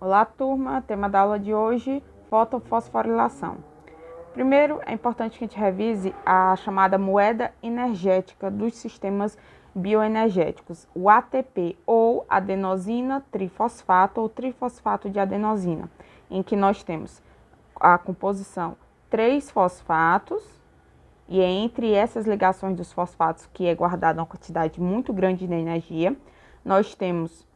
Olá, turma. Tema da aula de hoje, fotofosforilação. Primeiro, é importante que a gente revise a chamada moeda energética dos sistemas bioenergéticos, o ATP, ou adenosina trifosfato ou trifosfato de adenosina, em que nós temos a composição 3 fosfatos, e é entre essas ligações dos fosfatos que é guardada uma quantidade muito grande de energia. Nós temos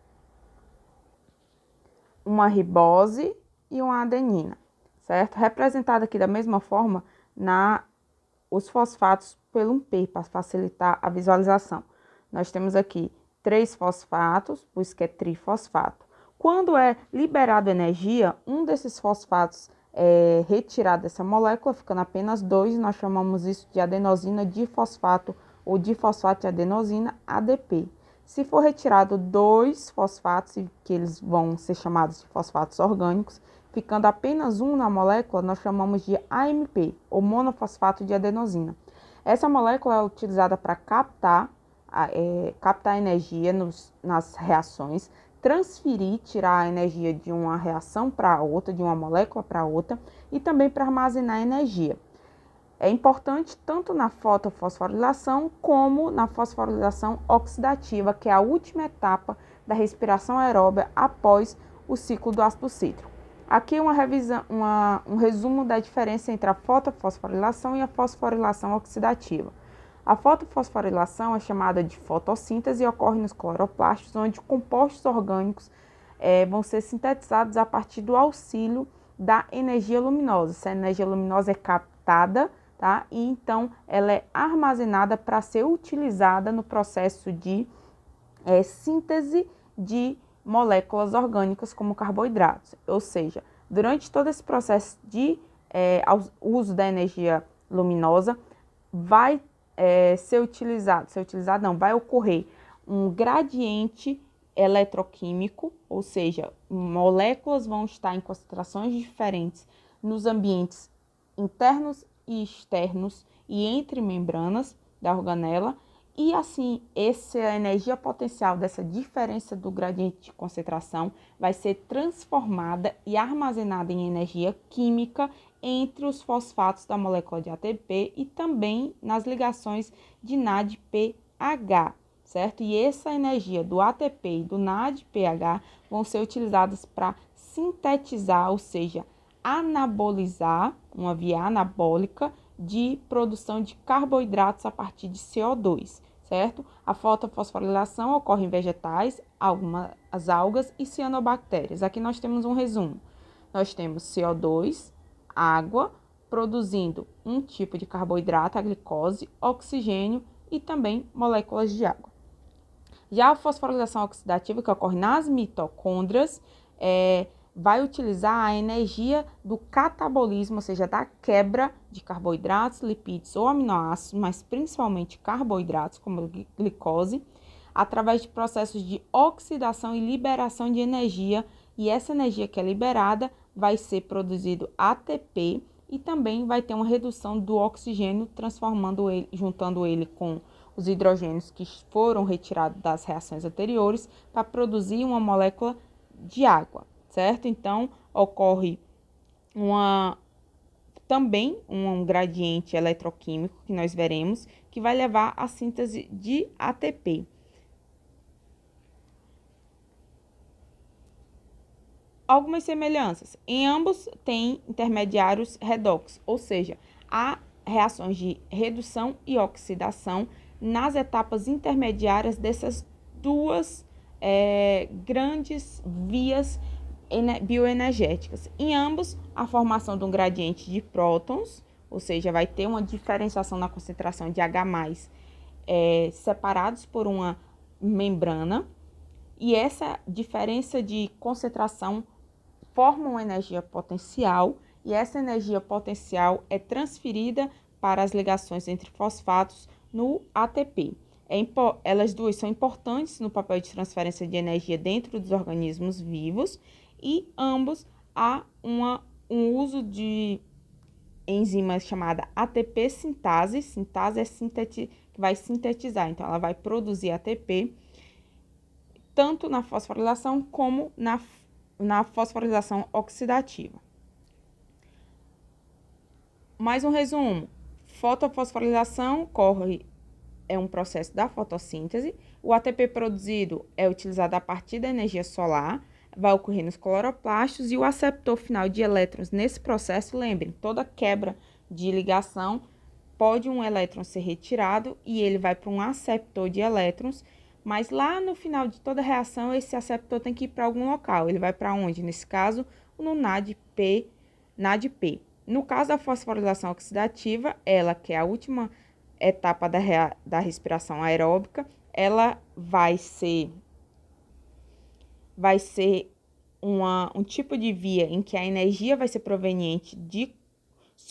uma ribose e uma adenina, certo? Representado aqui da mesma forma os fosfatos pelo um P, para facilitar a visualização. Nós temos aqui 3 fosfatos, por isso que é trifosfato. Quando é liberado energia, um desses fosfatos é retirado dessa molécula, ficando apenas 2, nós chamamos isso de adenosina difosfato ou difosfato de adenosina, ADP. Se for retirado 2 fosfatos, que eles vão ser chamados de fosfatos orgânicos, ficando apenas um na molécula, nós chamamos de AMP, ou monofosfato de adenosina. Essa molécula é utilizada para captar energia nas reações, transferir, tirar a energia de uma reação para outra, de uma molécula para outra, e também para armazenar energia. É importante tanto na fotofosforilação como na fosforilação oxidativa, que é a última etapa da respiração aeróbia após o ciclo do ácido cítrico. Aqui um resumo da diferença entre a fotofosforilação e a fosforilação oxidativa. A fotofosforilação é chamada de fotossíntese e ocorre nos cloroplastos, onde compostos orgânicos vão ser sintetizados a partir do auxílio da energia luminosa. Essa energia luminosa é captada, tá? E então ela é armazenada para ser utilizada no processo de síntese de moléculas orgânicas como carboidratos. Ou seja, durante todo esse processo de uso da energia luminosa, vai vai ocorrer um gradiente eletroquímico, ou seja, moléculas vão estar em concentrações diferentes nos ambientes internos e externos e entre membranas da organela, e assim, essa energia potencial dessa diferença do gradiente de concentração vai ser transformada e armazenada em energia química entre os fosfatos da molécula de ATP e também nas ligações de NADPH, certo? E essa energia do ATP e do NADPH vão ser utilizadas para sintetizar, ou seja, anabolizar, uma via anabólica de produção de carboidratos a partir de CO2, certo? A fotofosforilação ocorre em vegetais, algumas algas e cianobactérias. Aqui nós temos um resumo. Nós temos CO2, água, produzindo um tipo de carboidrato, a glicose, oxigênio e também moléculas de água. Já a fosforilação oxidativa, que ocorre nas mitocôndrias, vai utilizar a energia do catabolismo, ou seja, da quebra de carboidratos, lipídios ou aminoácidos, mas principalmente carboidratos, como glicose, através de processos de oxidação e liberação de energia, e essa energia que é liberada vai ser produzido ATP e também vai ter uma redução do oxigênio, juntando ele com os hidrogênios que foram retirados das reações anteriores para produzir uma molécula de água, certo? Então, ocorre também um gradiente eletroquímico que nós veremos, que vai levar à síntese de ATP. Algumas semelhanças. Em ambos tem intermediários redox, ou seja, há reações de redução e oxidação nas etapas intermediárias dessas duas grandes vias bioenergéticas. Em ambos, a formação de um gradiente de prótons, ou seja, vai ter uma diferenciação na concentração de H+, separados por uma membrana, e essa diferença de concentração forma uma energia potencial, e essa energia potencial é transferida para as ligações entre fosfatos no ATP. Elas duas são importantes no papel de transferência de energia dentro dos organismos vivos, e ambos há um uso de enzima chamada ATP sintase. Sintase é que vai sintetizar, então ela vai produzir ATP tanto na fosforilação como na na fosforilação oxidativa. Mais um resumo. Fotofosforilação é um processo da fotossíntese. O ATP produzido é utilizado a partir da energia solar, vai ocorrer nos cloroplastos e o aceptor final de elétrons nesse processo, lembrem, toda quebra de ligação pode um elétron ser retirado e ele vai para um aceptor de elétrons, mas lá no final de toda reação esse aceptor tem que ir para algum local. Ele vai para onde? Nesse caso, no NADP. No caso da fosforilação oxidativa, ela que é a última etapa da respiração aeróbica, ela vai ser um tipo de via em que a energia vai ser proveniente de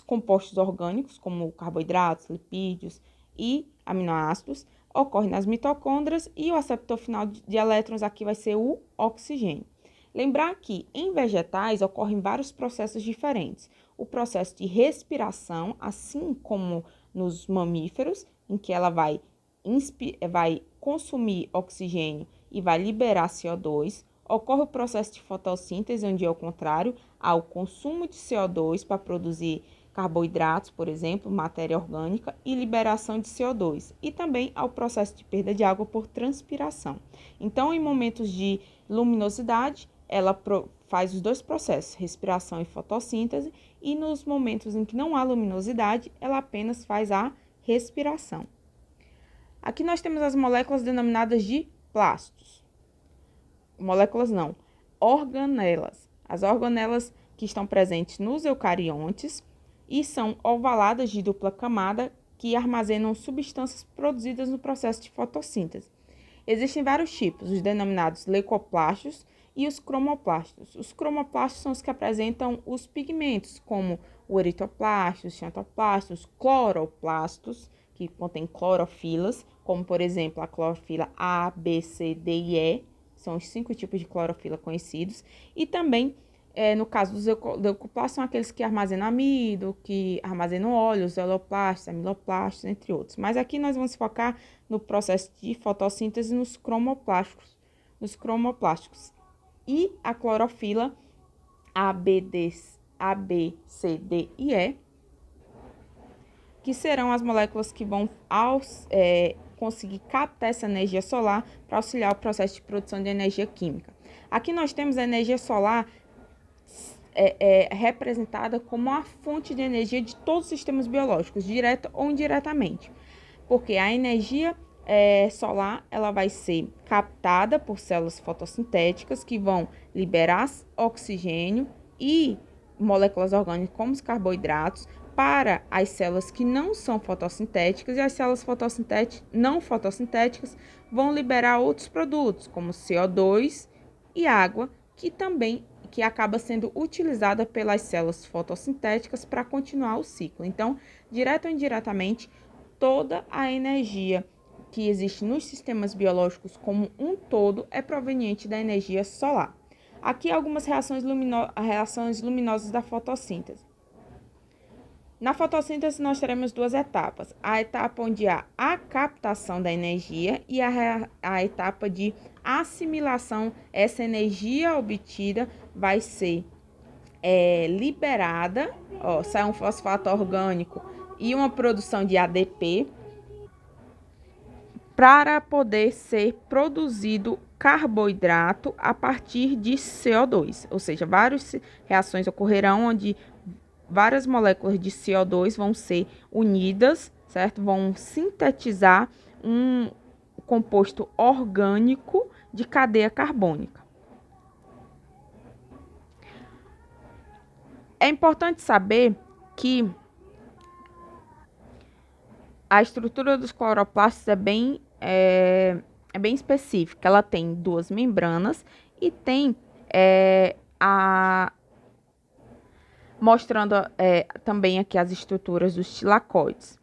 compostos orgânicos, como carboidratos, lipídios e aminoácidos, ocorre nas mitocôndrias e o aceptor final de elétrons aqui vai ser o oxigênio. Lembrar que em vegetais ocorrem vários processos diferentes. O processo de respiração, assim como nos mamíferos, em que ela vai consumir oxigênio e vai liberar CO2. Ocorre o processo de fotossíntese, onde é o contrário, há o consumo de CO2 para produzir carboidratos, por exemplo, matéria orgânica, e liberação de CO2. E também há o processo de perda de água por transpiração. Então, em momentos de luminosidade, ela faz os dois processos, respiração e fotossíntese, e nos momentos em que não há luminosidade, ela apenas faz a respiração. Aqui nós temos as moléculas denominadas de plastos. Moléculas não, organelas. As organelas que estão presentes nos eucariontes e são ovaladas de dupla camada que armazenam substâncias produzidas no processo de fotossíntese. Existem vários tipos, os denominados leucoplastos e os cromoplastos. Os cromoplastos são os que apresentam os pigmentos, como o eritoplasto, os xantoplastos, os cloroplastos, que contêm clorofilas, como por exemplo a clorofila A, B, C, D e E, são os 5 tipos de clorofila conhecidos, e também, no caso dos leucoplastos, são aqueles que armazenam amido, que armazenam óleo, os oleoplastos, amiloplastos, entre outros. Mas aqui nós vamos focar no processo de fotossíntese nos cromoplásticos. E a clorofila A, B, C, D e E, que serão as moléculas que vão conseguir captar essa energia solar para auxiliar o processo de produção de energia química. Aqui nós temos a energia solar representada como a fonte de energia de todos os sistemas biológicos, direta ou indiretamente, porque a energia solar ela vai ser captada por células fotossintéticas que vão liberar oxigênio e moléculas orgânicas como os carboidratos para as células que não são fotossintéticas, e as células não fotossintéticas vão liberar outros produtos, como CO2 e água, que acaba sendo utilizada pelas células fotossintéticas para continuar o ciclo. Então, direto ou indiretamente, toda a energia que existe nos sistemas biológicos como um todo é proveniente da energia solar. Aqui algumas reações luminosas da fotossíntese. Na fotossíntese, nós teremos duas etapas. A etapa onde há a captação da energia e a etapa de assimilação. Essa energia obtida vai ser liberada, sai um fosfato orgânico e uma produção de ADP para poder ser produzido carboidrato a partir de CO2. Ou seja, várias reações ocorrerão onde várias moléculas de CO2 vão ser unidas, certo? Vão sintetizar um composto orgânico de cadeia carbônica. É importante saber que a estrutura dos cloroplastos é bem específica. Ela tem duas membranas e tem mostrando também aqui as estruturas dos tilacoides.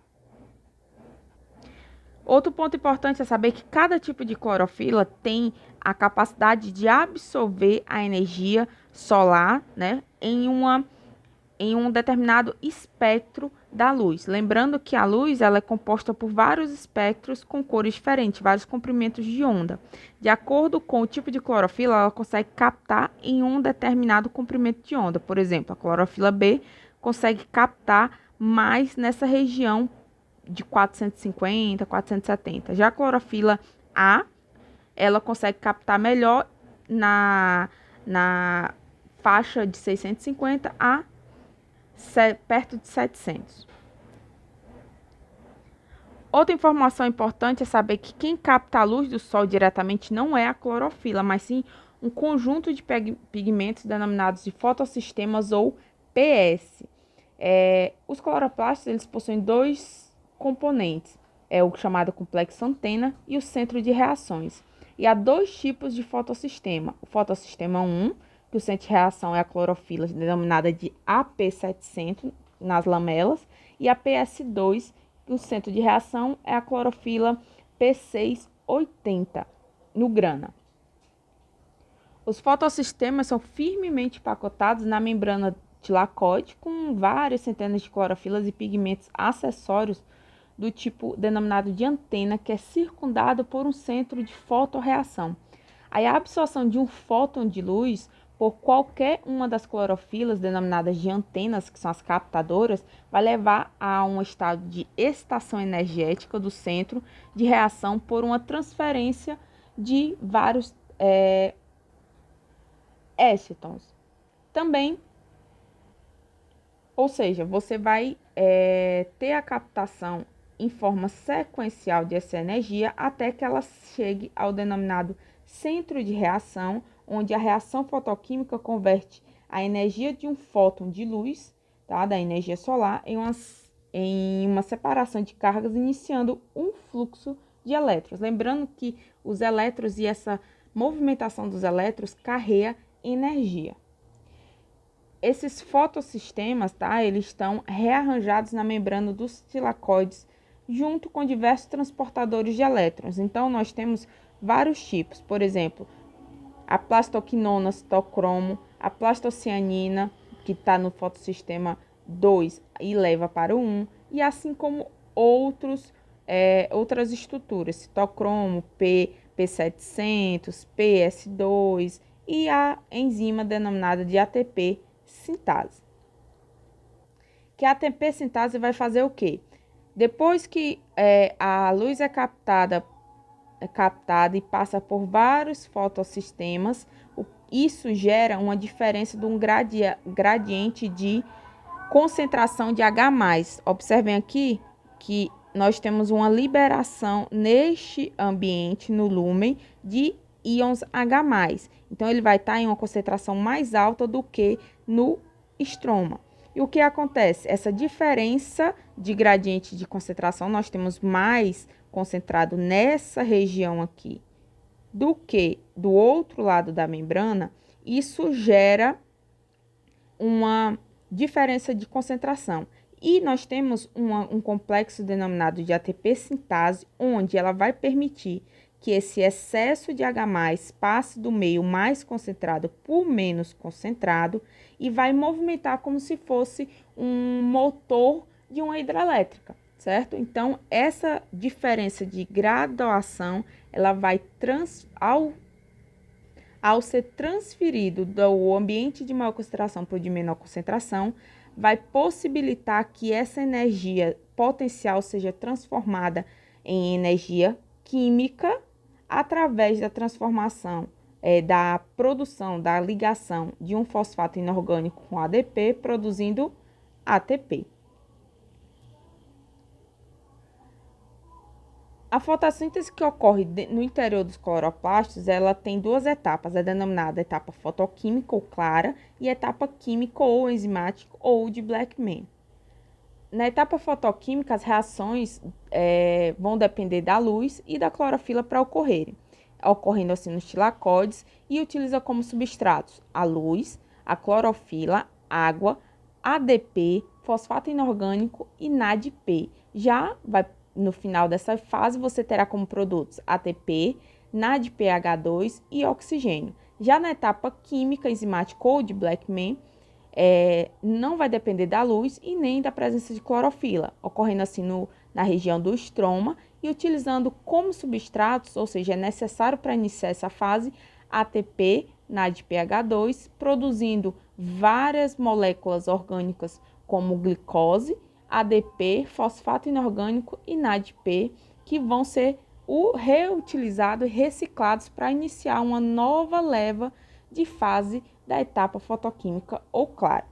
Outro ponto importante é saber que cada tipo de clorofila tem a capacidade de absorver a energia solar, né, em uma em um determinado espectro da luz. Lembrando que a luz ela é composta por vários espectros com cores diferentes, vários comprimentos de onda. De acordo com o tipo de clorofila, ela consegue captar em um determinado comprimento de onda. Por exemplo, a clorofila B consegue captar mais nessa região de 450, 470. Já a clorofila A, ela consegue captar melhor na faixa de 650 a perto de 700. Outra informação importante é saber que quem capta a luz do sol diretamente não é a clorofila, mas sim um conjunto de pigmentos denominados de fotossistemas ou PS. Os cloroplastos eles possuem dois componentes, o chamado complexo antena e o centro de reações. E há dois tipos de fotossistema. O fotossistema 1, que o centro de reação é a clorofila, denominada de AP700 nas lamelas, e a PS2, que o centro de reação é a clorofila P680 no grana. Os fotossistemas são firmemente empacotados na membrana tilacoide com várias centenas de clorofilas e pigmentos acessórios do tipo denominado de antena, que é circundado por um centro de fotorreação. Aí a absorção de um fóton de luz por qualquer uma das clorofilas denominadas de antenas, que são as captadoras, vai levar a um estado de excitação energética do centro de reação por uma transferência de vários excitons. Também, ou seja, você vai ter a captação em forma sequencial dessa energia até que ela chegue ao denominado centro de reação, onde a reação fotoquímica converte a energia de um fóton de luz, tá, da energia solar, em uma separação de cargas, iniciando um fluxo de elétrons. Lembrando que os elétrons e essa movimentação dos elétrons carrega energia. Esses fotossistemas, tá, eles estão rearranjados na membrana dos tilacoides, junto com diversos transportadores de elétrons. Então, nós temos vários tipos, por exemplo, a plastoquinona citocromo, a plastocianina, que está no fotossistema 2 e leva para o 1, e assim como outras estruturas, citocromo, P700, PS2 e a enzima denominada de ATP sintase. Que a ATP sintase vai fazer o quê? Depois que a luz é captada e passa por vários fotossistemas, isso gera uma diferença de um gradiente de concentração de H+. Observem aqui que nós temos uma liberação neste ambiente, no lúmen, de íons H+. Então, ele vai estar em uma concentração mais alta do que no estroma. E o que acontece? Essa diferença de gradiente de concentração, nós temos mais concentrado nessa região aqui do que do outro lado da membrana, isso gera uma diferença de concentração. E nós temos um complexo denominado de ATP sintase, onde ela vai permitir que esse excesso de H+ passe do meio mais concentrado por menos concentrado e vai movimentar como se fosse um motor de uma hidrelétrica, certo? Então, essa diferença de graduação, ela vai ao ser transferido do ambiente de maior concentração para o de menor concentração, vai possibilitar que essa energia potencial seja transformada em energia química através da transformação da produção, da ligação de um fosfato inorgânico com ADP, produzindo ATP. A fotossíntese que ocorre no interior dos cloroplastos, ela tem duas etapas, é denominada etapa fotoquímica ou clara e etapa química ou enzimática ou de Blackman. Na etapa fotoquímica, as reações vão depender da luz e da clorofila para ocorrerem, ocorrendo assim nos tilacoides, e utiliza como substratos a luz, a clorofila, água, ADP, fosfato inorgânico e NADP. Já no final dessa fase, você terá como produtos ATP, NADPH2 e oxigênio. Já na etapa química enzimática ou de Blackman, não vai depender da luz e nem da presença de clorofila, ocorrendo assim na região do estroma e utilizando como substratos, ou seja, é necessário para iniciar essa fase, ATP, NADPH2, produzindo várias moléculas orgânicas como glicose, ADP, fosfato inorgânico e NADP, que vão ser reutilizados e reciclados para iniciar uma nova leva de fase da etapa fotoquímica ou clara.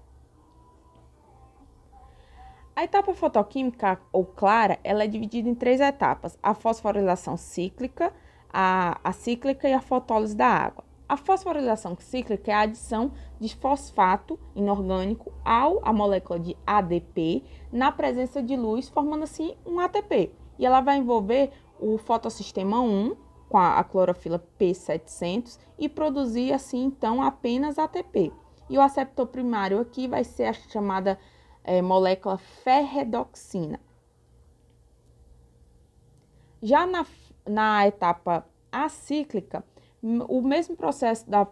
A etapa fotoquímica ou clara, ela é dividida em 3 etapas: a fosforilação cíclica, a cíclica e a fotólise da água. A fosforilação cíclica é a adição de fosfato inorgânico à molécula de ADP na presença de luz, formando assim um ATP. E ela vai envolver o fotossistema 1 com a clorofila P700 e produzir assim então apenas ATP. E o aceptor primário aqui vai ser a chamada molécula ferredoxina. Já na etapa acíclica, o mesmo processo da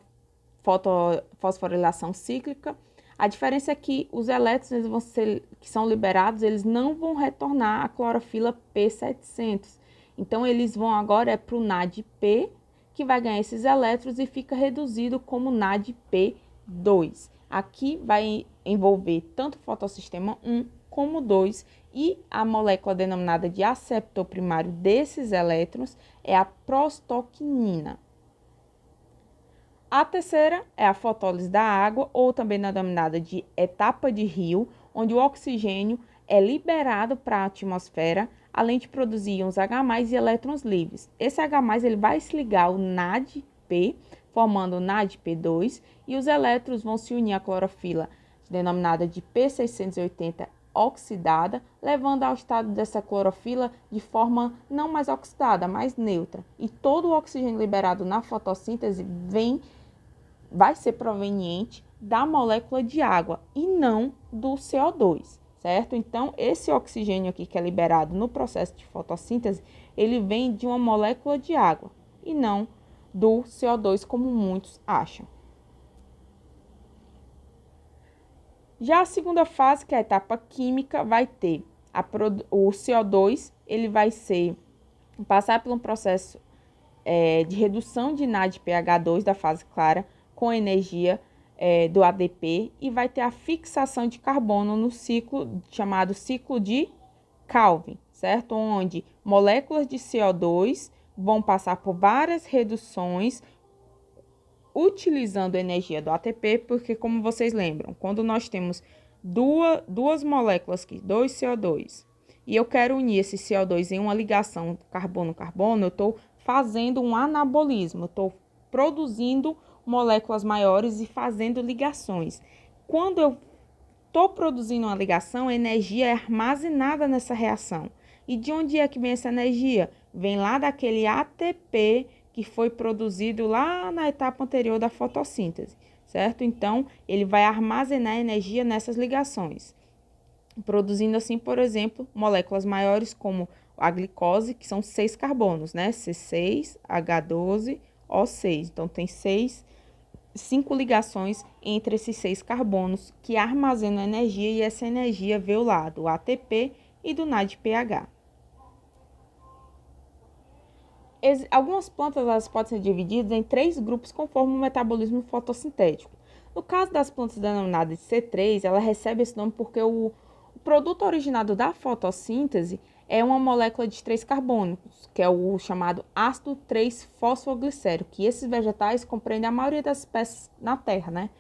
fosforilação cíclica, a diferença é que os elétrons que são liberados, eles não vão retornar à clorofila P700. Então, eles vão agora para o NADP, que vai ganhar esses elétrons e fica reduzido como NADP2. Aqui vai envolver tanto o fotossistema 1 como 2 e a molécula denominada de aceptor primário desses elétrons é a prostoquinina. A terceira é a fotólise da água, ou também denominada de etapa de Rio, onde o oxigênio é liberado para a atmosfera, além de produzir íons H+, e elétrons livres. Esse H+, ele vai se ligar ao NADP, formando o NADP2, e os elétrons vão se unir à clorofila, denominada de P680 oxidada, levando ao estado dessa clorofila de forma não mais oxidada, mais neutra. E todo o oxigênio liberado na fotossíntese vai ser proveniente da molécula de água e não do CO2, certo? Então, esse oxigênio aqui que é liberado no processo de fotossíntese, ele vem de uma molécula de água e não do CO2, como muitos acham. Já a segunda fase, que é a etapa química, vai ter o CO2, ele vai passar por um processo de redução de NADPH2 da fase clara com energia do ADP e vai ter a fixação de carbono no ciclo chamado ciclo de Calvin, certo? Onde moléculas de CO2 vão passar por várias reduções utilizando a energia do ATP, porque como vocês lembram, quando nós temos duas moléculas aqui, 2 CO2, e eu quero unir esse CO2 em uma ligação carbono-carbono, eu estou fazendo um anabolismo, eu estou produzindo moléculas maiores e fazendo ligações. Quando eu estou produzindo uma ligação, a energia é armazenada nessa reação. E de onde é que vem essa energia? Vem lá daquele ATP que foi produzido lá na etapa anterior da fotossíntese, certo? Então, ele vai armazenar energia nessas ligações, produzindo assim, por exemplo, moléculas maiores como a glicose, que são 6 carbonos, né? C6H12O6. Então, tem 5 ligações entre esses 6 carbonos que armazenam energia e essa energia veio lá do ATP e do NADPH. Algumas plantas elas podem ser divididas em 3 grupos conforme o metabolismo fotossintético. No caso das plantas denominadas de C3, ela recebe esse nome porque o produto originado da fotossíntese é uma molécula de 3 carbonos, que é o chamado ácido 3-fosfoglicérico, que esses vegetais compreendem a maioria das espécies na Terra, né?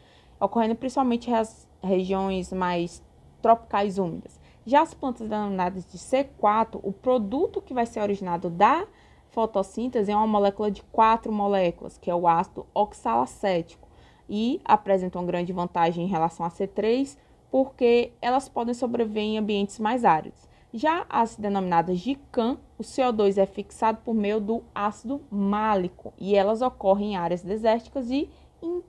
Ocorrendo principalmente nas regiões mais tropicais úmidas. Já as plantas denominadas de C4, o produto que vai ser originado da fotossíntese é uma molécula de 4 moléculas, que é o ácido oxalacético, e apresenta uma grande vantagem em relação a C3, porque elas podem sobreviver em ambientes mais áridos. Já as denominadas de CAN, o CO2 é fixado por meio do ácido málico, e elas ocorrem em áreas desérticas e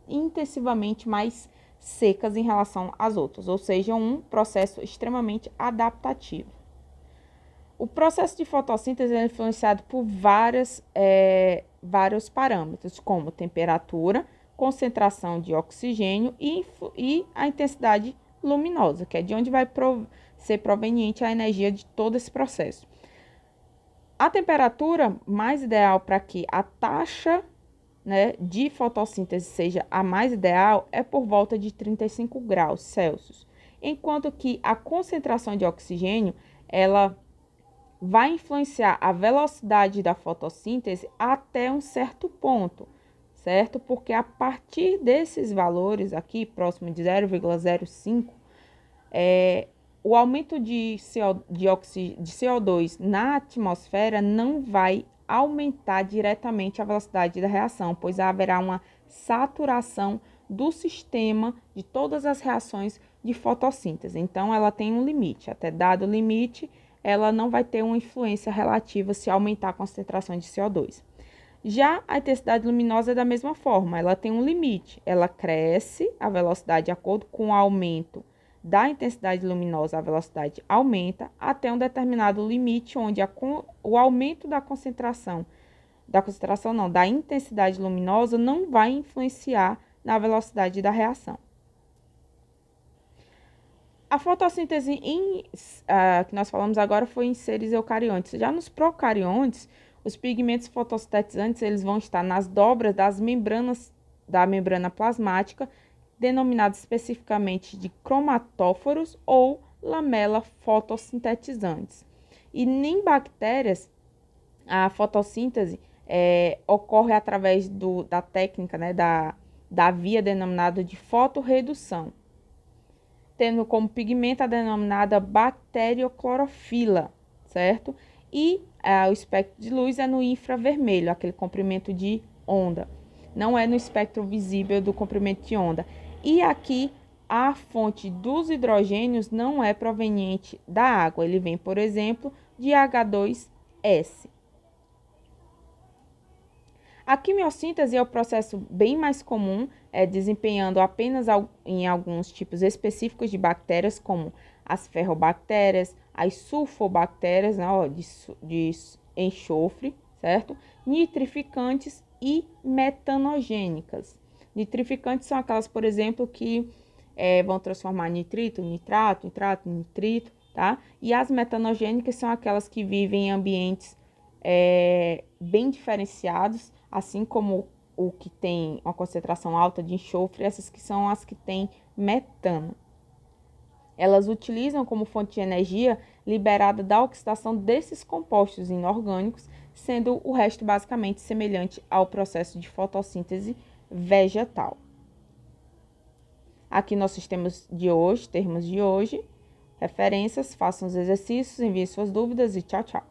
intensivamente mais secas em relação às outras, ou seja, um processo extremamente adaptativo. O processo de fotossíntese é influenciado por vários parâmetros, como temperatura, concentração de oxigênio e a intensidade luminosa, que é de onde vai ser proveniente a energia de todo esse processo. A temperatura mais ideal para que a taxa, né, de fotossíntese seja a mais ideal é por volta de 35 graus Celsius, enquanto que a concentração de oxigênio ela vai influenciar a velocidade da fotossíntese até um certo ponto, certo? Porque a partir desses valores aqui, próximo de 0,05, o aumento de CO2 na atmosfera não vai aumentar diretamente a velocidade da reação, pois haverá uma saturação do sistema de todas as reações de fotossíntese. Então, ela tem um limite. Até dado o limite, ela não vai ter uma influência relativa se aumentar a concentração de CO2. Já a intensidade luminosa é da mesma forma, ela tem um limite. Ela cresce a velocidade de acordo com o aumento da intensidade luminosa, a velocidade aumenta até um determinado limite, onde o aumento da intensidade luminosa não vai influenciar na velocidade da reação. A fotossíntese que nós falamos agora foi em seres eucariontes. Já nos procariontes, os pigmentos fotossintetizantes eles vão estar nas dobras das membranas da membrana plasmática, denominados especificamente de cromatóforos ou lamela fotossintetizantes. E em bactérias, a fotossíntese ocorre através da técnica, né, da via denominada de fotorredução, tendo como pigmento a denominada bacterioclorofila, certo? E o espectro de luz é no infravermelho, aquele comprimento de onda. Não é no espectro visível do comprimento de onda. E aqui a fonte dos hidrogênios não é proveniente da água. Ele vem, por exemplo, de H2S. A quimiossíntese é o processo bem mais comum, desempenhando apenas em alguns tipos específicos de bactérias, como as ferrobactérias, as sulfobactérias, né, de enxofre, certo? Nitrificantes e metanogênicas. Nitrificantes são aquelas, por exemplo, que vão transformar nitrito, nitrato, nitrato, nitrito, tá? E as metanogênicas são aquelas que vivem em ambientes bem diferenciados, assim como o que tem uma concentração alta de enxofre, essas que são as que têm metano. Elas utilizam como fonte de energia liberada da oxidação desses compostos inorgânicos, sendo o resto basicamente semelhante ao processo de fotossíntese vegetal. Aqui nossos termos de hoje, referências, façam os exercícios, enviem suas dúvidas e tchau, tchau.